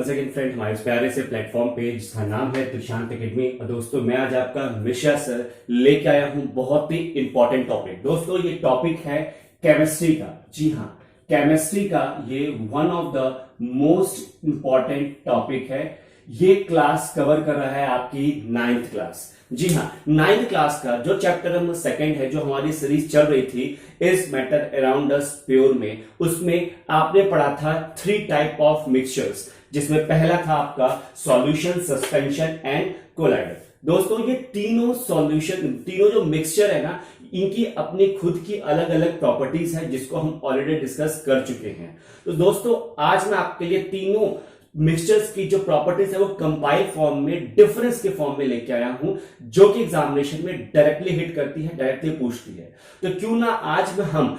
Once again friend हमारे इस प्यारे से प्लेटफॉर्म पे जिसका नाम है त्रिशांत एकेडमी। और दोस्तों मैं आज आपका मिश्रा सर लेके आया हूं बहुत ही इंपॉर्टेंट टॉपिक। दोस्तों ये टॉपिक है केमिस्ट्री का। जी हाँ, केमिस्ट्री का ये one of the most important topic है। ये क्लास कवर कर रहा है आपकी 9th क्लास। जी हाँ, 9th क्लास का जो चैप्टर नंबर 2 है, जो हमारी सीरीज चल रही थी इस मैटर अराउंड अस प्योर में, उसमें आपने पढ़ा था 3 टाइप ऑफ मिक्सचर्स, जिसमें पहला था आपका सॉल्यूशन, सस्पेंशन एंड कोलाइडर। दोस्तों ये तीनों सॉल्यूशन, तीनों जो मिक्सचर है ना, इनकी अपनी खुद की अलग अलग प्रॉपर्टीज है, जिसको हम ऑलरेडी डिस्कस कर चुके हैं। तो दोस्तों आज मैं आपके लिए तीनों मिक्सचर्स की जो प्रॉपर्टीज है वो कंपाइल फॉर्म में, डिफरेंस के फॉर्म में लेके आया हूं, जो कि एग्जामिनेशन में डायरेक्टली हिट करती है, डायरेक्टली पूछती है। तो क्यों ना आज में हम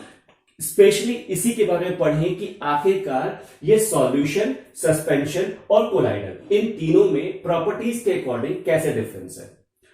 स्पेशली इसी के बारे में पढ़ें कि आखिरकार ये सॉल्यूशन, सस्पेंशन और कोलाइडर, इन तीनों में प्रॉपर्टीज के अकॉर्डिंग कैसे डिफरेंस है।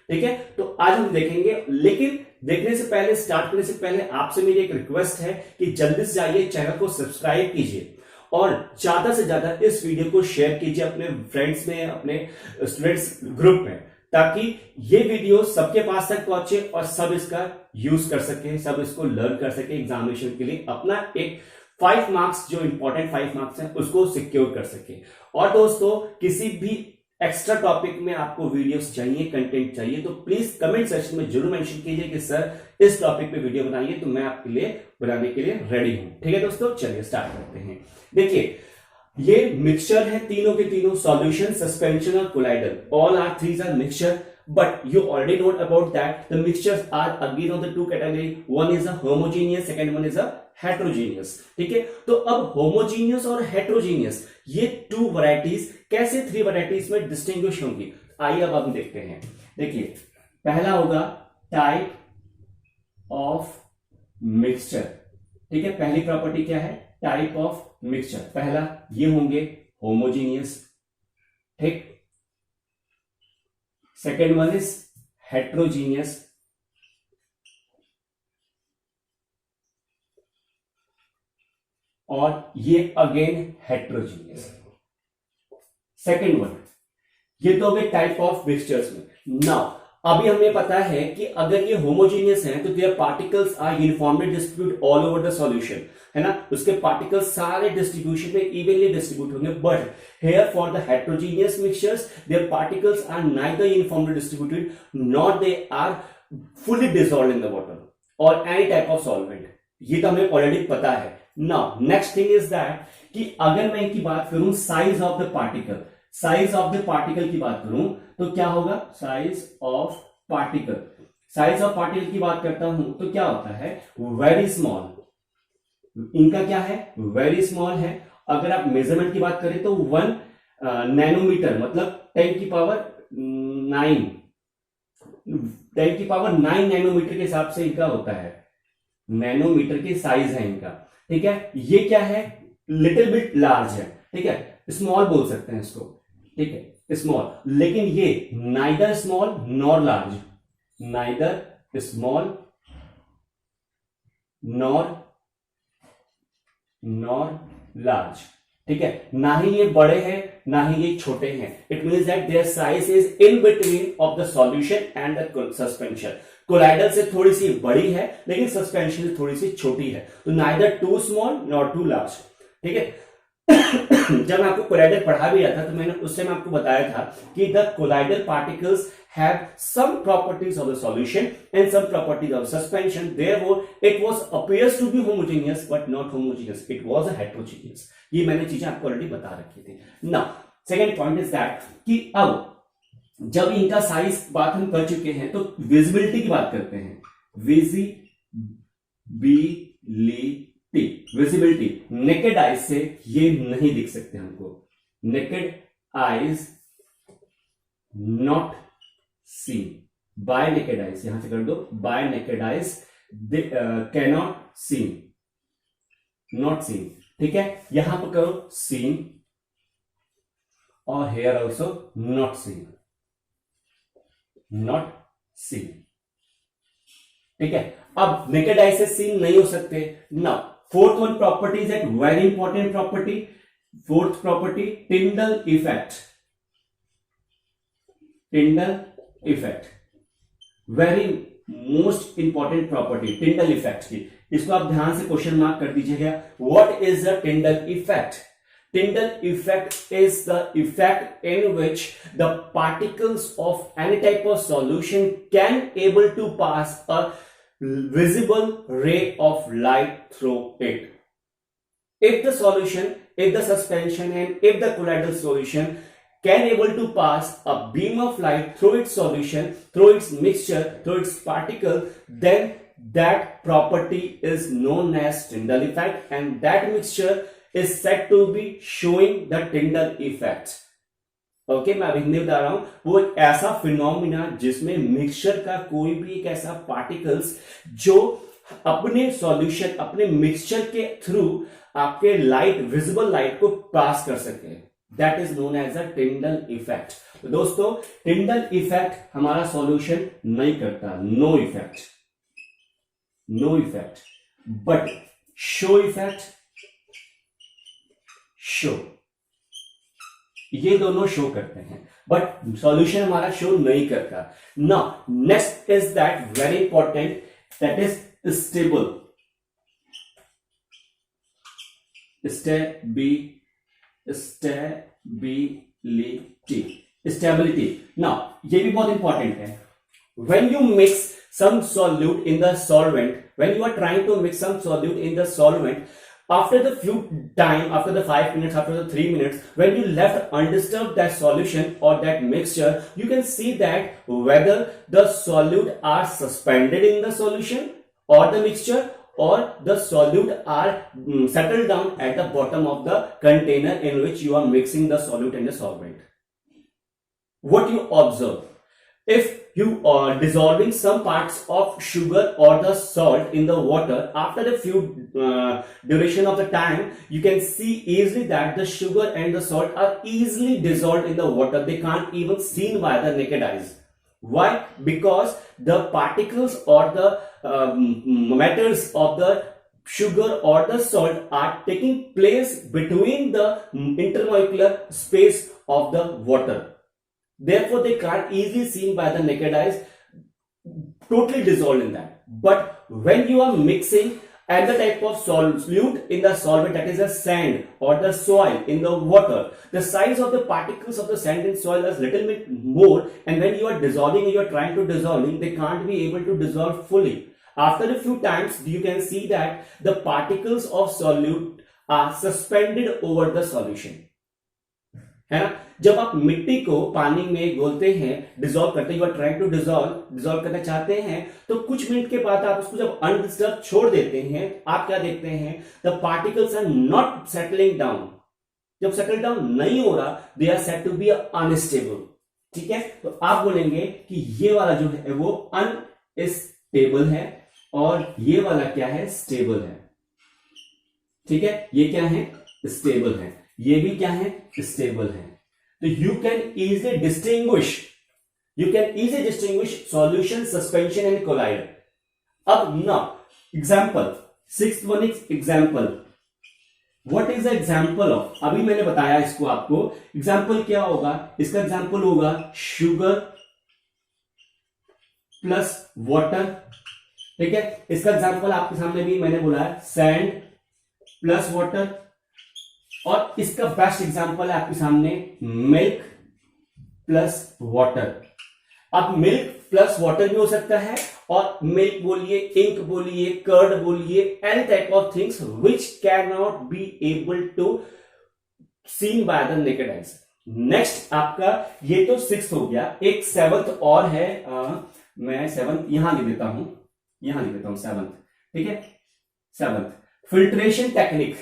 ठीक है, तो आज हम देखेंगे। लेकिन देखने से पहले, स्टार्ट करने से पहले आपसे मेरी एक रिक्वेस्ट है कि जल्दी से जाइए, चैनल को सब्सक्राइब कीजिए और ज्यादा से ज्यादा इस वीडियो को शेयर कीजिए अपने फ्रेंड्स में, अपने स्टूडेंट्स ग्रुप में, ताकि ये वीडियो सबके पास तक पहुंचे और सब इसका यूज कर सके, सब इसको लर्न कर सके, एग्जामिनेशन के लिए अपना एक 5 मार्क्स, जो इंपॉर्टेंट 5 मार्क्स हैं, उसको सिक्योर कर सके। और दोस्तों किसी भी एक्स्ट्रा टॉपिक में आपको वीडियोस चाहिए, कंटेंट चाहिए, तो प्लीज कमेंट सेक्शन में जरूर मेंशन कीजिए कि सर इस टॉपिक पे वीडियो बनाइए, तो मैं आपके लिए बनाने के लिए रेडी हूं। ठीक है दोस्तों, चलिए स्टार्ट करते हैं। देखिए ये मिक्सचर है, तीनों के तीनों, सॉल्यूशन, सस्पेंशन और colloid, all are threes are mixture, but you already know about that the mixtures are again of the 2 category, one is a homogeneous, second one is a heterogeneous। ठीक है, तो अब homogeneous और heterogeneous ये 2 varieties कैसे 3 varieties में distinguish होंगी, आइए अब हम देखते हैं। देखिए पहला होगा टाइप ऑफ मिक्सचर। ठीक है, पहली प्रॉपर्टी क्या है, टाइप ऑफ मिक्सचर। पहला ये होंगे होमोजीनियस, ठीक। सेकेंड वन इज हेट्रोजीनियस, और ये अगेन हेट्रोजीनियस। सेकेंड वन, ये तो हो गए टाइप ऑफ मिक्सचर्स में। नाउ अभी हमें पता है कि अगर ये होमोजीनियस है तो their particles are uniformly distribute all over the solution, है ना, उसके पार्टिकल्स सारे डिस्ट्रीब्यूशन में इवनली डिस्ट्रीब्यूट होंगे। But here for the heterogeneous mixtures their particles are neither uniformly distributed not they are fully dissolved in the water और any type of solvent. ये तो हमें ऑलरेडी पता है। Now next thing is that कि अगर मैं इनकी बात करूं size of the particle, size of the particle की बात करूं तो क्या होगा, size of particle. Size of particle की बात करता हूं तो क्या होता है, वेरी स्मॉल। इनका क्या है, वेरी स्मॉल है। अगर आप मेजरमेंट की बात करें तो 1 नैनोमीटर, मतलब 10 की पावर 9 नैनोमीटर के हिसाब से इनका होता है, नैनोमीटर के साइज है इनका। ठीक है, ये क्या है, लिटिल बिट लार्ज है। ठीक है, स्मॉल बोल सकते हैं इसको। ठीक है, स्मॉल, लेकिन ये neither small nor large, neither small nor large. ठीक है, ना ही ये बड़े हैं ना ही ये छोटे हैं। It means that their size is in between of the solution and the suspension. Collider से थोड़ी सी बड़ी है लेकिन सस्पेंशन से थोड़ी सी छोटी है, तो neither too small nor too large. ठीक है, जब मैं आपको कोलाइडर पढ़ा भी रहा था तो मैंने उस टाइम आपको बताया था कि the collider particles have some properties of the solution and some properties of suspension, therefore it appears to be homogeneous but not homogeneous, it was a heterogeneous। ये मैंने चीजें आपको ऑलरेडी बता रखी थी। Now second point is that कि अब जब इनका साइज बात हम कर चुके हैं तो विजिबिलिटी की बात करते हैं। विजिबिलिटी नेकेड आइज से ये नहीं दिख सकते हमको, naked eyes not seen by naked eyes, यहां से कर दो, by naked eyes they cannot seen, not seen। ठीक है, यहां पर करो seen और here also not seen, not seen। ठीक है, अब naked eye से seen नहीं हो सकते। Now fourth one property is at very important property, Fourth property, Tyndall effect. Tyndall effect, very most important property Tyndall effect की, इसको आप ध्यान से क्वेश्चन मार्क कर दीजिएगा. What is the Tyndall effect? Tyndall effect is the effect in which the particles of any type of solution can able to pass a visible ray of light through it. If the solution, if the suspension and if the colloidal solution can able to pass a beam of light through its solution, through its mixture, through its particle, then that property is known as Tyndall effect, and that mixture is said to be showing the Tyndall effect. Okay, मैं अभी नहीं बता रहा हूं, वो एक ऐसा phenomena जिसमें मिक्सचर का कोई भी एक ऐसा पार्टिकल्स जो अपने सॉल्यूशन, अपने मिक्सचर के थ्रू आपके लाइट, विजिबल लाइट को पास कर सके, that is known as a Tyndall effect. तो दोस्तों, टिंडल इफेक्ट हमारा सॉल्यूशन नहीं करता, no effect, no effect, but show effect, show, ये दोनों शो करते हैं, बट सॉल्यूशन हमारा शो नहीं करता. Now next is that very important, that is stable, stability. Now ये भी बहुत इंपॉर्टेंट है. When you mix some solute in the solvent, when you are trying to mix some solute in the solvent, after the few time, after the 5 minutes, after the 3 minutes, when you left undisturbed that solution or that mixture, you can see that whether the solute are suspended in the solution or the mixture, or the solute are settled down at the bottom of the container in which you are mixing the solute and the solvent. What you observe, if you are dissolving some parts of sugar or the salt in the water, after a few duration of the time, you can see easily that the sugar and the salt are easily dissolved in the water. They can't even seen by the naked eyes. Why? Because the particles or the matters of the sugar or the salt are taking place between the intermolecular space of the water. Therefore, they can't easily seen by the naked eyes, totally dissolved in that. But when you are mixing another type of solute in the solvent, that is a sand or the soil in the water, the size of the particles of the sand and soil is little bit more, and when you are dissolving, you are trying to dissolving, they can't be able to dissolve fully. After a few times, you can see that the particles of solute are suspended over the solution. है ना? जब आप मिट्टी को पानी में घोलते हैं, dissolve करते हैं, you are trying to dissolve करना चाहते हैं, तो कुछ मिनट के बाद आप उसको जब अनडिस्टर्ब छोड़ देते हैं, आप क्या देखते हैं, the particles are not settling down. जब सेटल डाउन नहीं हो रहा, they are said to be unstable. ठीक है, तो आप बोलेंगे कि ये वाला जो है वो अनस्टेबल है और ये वाला क्या है, स्टेबल है. ठीक है, ये क्या है, स्टेबल है, ये भी क्या है, स्टेबल है. तो you can easily distinguish solution, suspension and colloid. अब ना example, sixth one is example. What is the example of? अभी मैंने बताया इसको आपको. एग्जांपल क्या होगा, इसका एग्जांपल होगा शुगर प्लस वाटर. ठीक है, इसका एग्जांपल आपके सामने भी मैंने बोला है, सैंड प्लस वाटर. और इसका बेस्ट एग्जांपल है आपके सामने मिल्क प्लस वाटर. अब मिल्क प्लस वाटर भी हो सकता है, और मिल्क बोलिए, इंक बोलिए, कर्ड बोलिए, any type of things which can not be able to seen by the naked eyes. Next आपका ये तो सिक्स्थ हो गया, एक सेवंथ और है. मैं सेवंथ यहां लिख देता हूं, सेवंथ. ठीक है, seventh, filtration technique.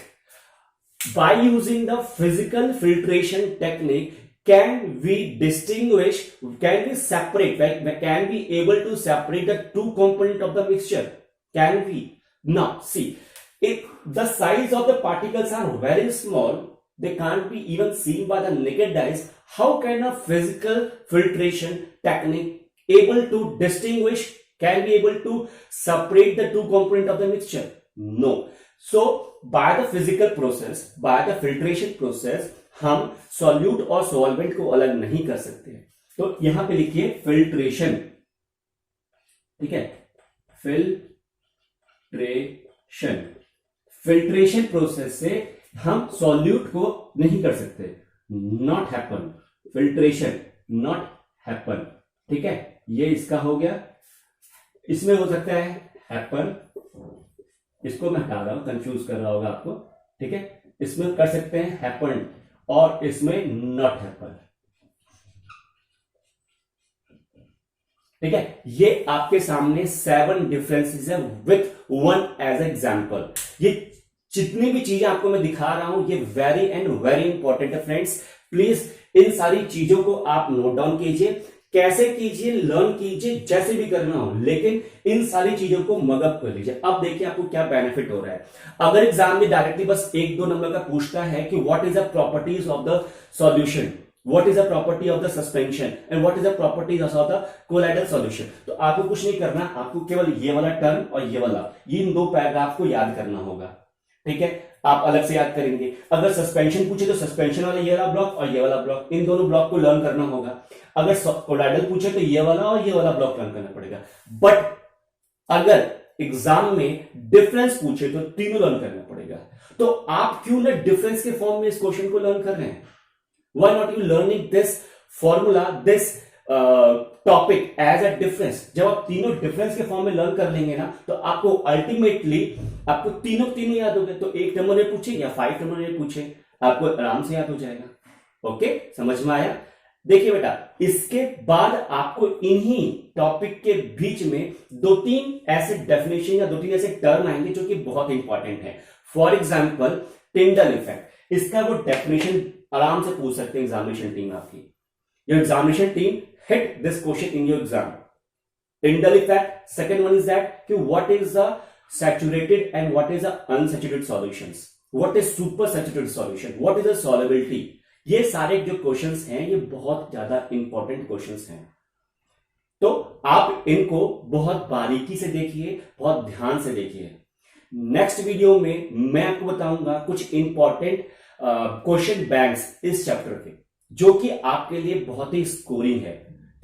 By using the physical filtration technique, can we separate, right? Can we able to separate the two components of the mixture? Can we? Now, see, if the size of the particles are very small, they can't be even seen by the naked eyes. How can a physical filtration technique able to distinguish, can be able to separate the two components of the mixture? No. So by the physical process, by the filtration process हम solute और solvent को अलग नहीं कर सकते। तो यहां पे लिखिए फिल्ट्रेशन, ठीक है, फिल्ट्रेशन, फिल्ट्रेशन प्रोसेस से हम सॉल्यूट को नहीं कर सकते, not happen, filtration not happen, ठीक है। ये इसका हो गया। इसमें हो सकता है हैपन, इसको मैं हटा रहा हूं, कंफ्यूज कर रहा होगा आपको, ठीक है। इसमें कर सकते हैं हैपन और इसमें नॉट हैपन, ठीक है। ये आपके सामने 7 डिफरेंसेस है विथ 1 एज एग्जांपल। ये जितनी भी चीजें आपको मैं दिखा रहा हूं ये वेरी एंड वेरी इंपॉर्टेंट है फ्रेंड्स। प्लीज इन सारी चीजों को आप नोट डाउन कीजिए, कैसे कीजिए, लर्न कीजिए, जैसे भी करना हो, लेकिन इन सारी चीजों को मगअप कर लीजिए। अब देखिए आपको क्या बेनिफिट हो रहा है। अगर एग्जाम में डायरेक्टली बस 1-2 नंबर का पूछता है कि what is the properties of the solution, what is the property of the suspension and what is the properties of the colloidal solution, तो आपको कुछ नहीं करना, आपको केवल ये वाला टर्म और ये वाला, इन 2 पैराग्राफ को याद करना होगा, ठीक है। आप अलग से याद करेंगे। अगर सस्पेंशन पूछे तो सस्पेंशन वाला ये वाला ब्लॉक और ये वाला ब्लॉक, इन दोनों ब्लॉक को लर्न करना होगा। अगर कोलॉइडल पूछे तो ये वाला और ये वाला ब्लॉक लर्न करना पड़ेगा। बट अगर एग्जाम में डिफरेंस पूछे तो तीनों लर्न करना पड़ेगा। तो आप क्यों ना डिफरेंस के फॉर्म में इस क्वेश्चन को लर्न कर रहे हैं? Why not you learning this formula, this topic as a difference? जब आप तीनों डिफरेंस के फॉर्म में लर्न कर लेंगे ना, तो आपको अल्टीमेटली आपको तीनों याद हो गए। तो 1 नंबर में पूछे या 5 नंबर में पूछे, आपको आराम से याद हो जाएगा। ओके, समझ में आया? देखिए बेटा, इसके बाद आपको इन्हीं टॉपिक के बीच में 2-3 ऐसे डेफिनेशन या 2-3 ऐसे टर्म आएंगे जो कि बहुत इंपॉर्टेंट है। फॉर एग्जाम्पल टिंडल इफेक्ट, इसका वो डेफिनेशन आराम से पूछ सकते हैं एग्जामिनेशन टीम आपकी। Your examination team hit this question in your exam. Tyndall effect, second one is that कि what is the saturated and what is the unsaturated solutions, what is super saturated solution, what is the solubility. ये सारे जो questions हैं ये बहुत ज्यादा important questions हैं। तो आप इनको बहुत बारीकी से देखिए, बहुत ध्यान से देखिए। नेक्स्ट वीडियो में मैं आपको बताऊंगा कुछ इंपॉर्टेंट क्वेश्चन बैंक्स इस चैप्टर के, जो कि आपके लिए बहुत ही स्कोरिंग है,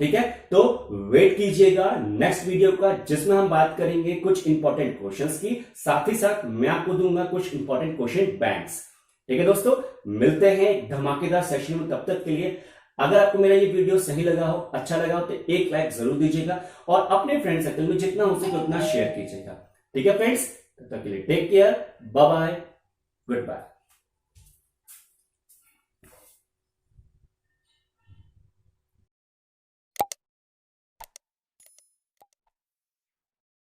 ठीक है। तो वेट कीजिएगा नेक्स्ट वीडियो का, जिसमें हम बात करेंगे कुछ इंपॉर्टेंट क्वेश्चंस की, साथ ही साथ मैं आपको दूंगा कुछ इंपॉर्टेंट क्वेश्चन बैंक्स, ठीक है दोस्तों। मिलते हैं धमाकेदार सेशन में, तब तक के लिए अगर आपको मेरा ये वीडियो सही लगा हो, अच्छा लगा हो, तो एक लाइक जरूर दीजिएगा और अपने फ्रेंड सर्कल में जितना हो सके उतना शेयर कीजिएगा, ठीक है फ्रेंड्स। तब तक के लिए take care, bye bye, good bye.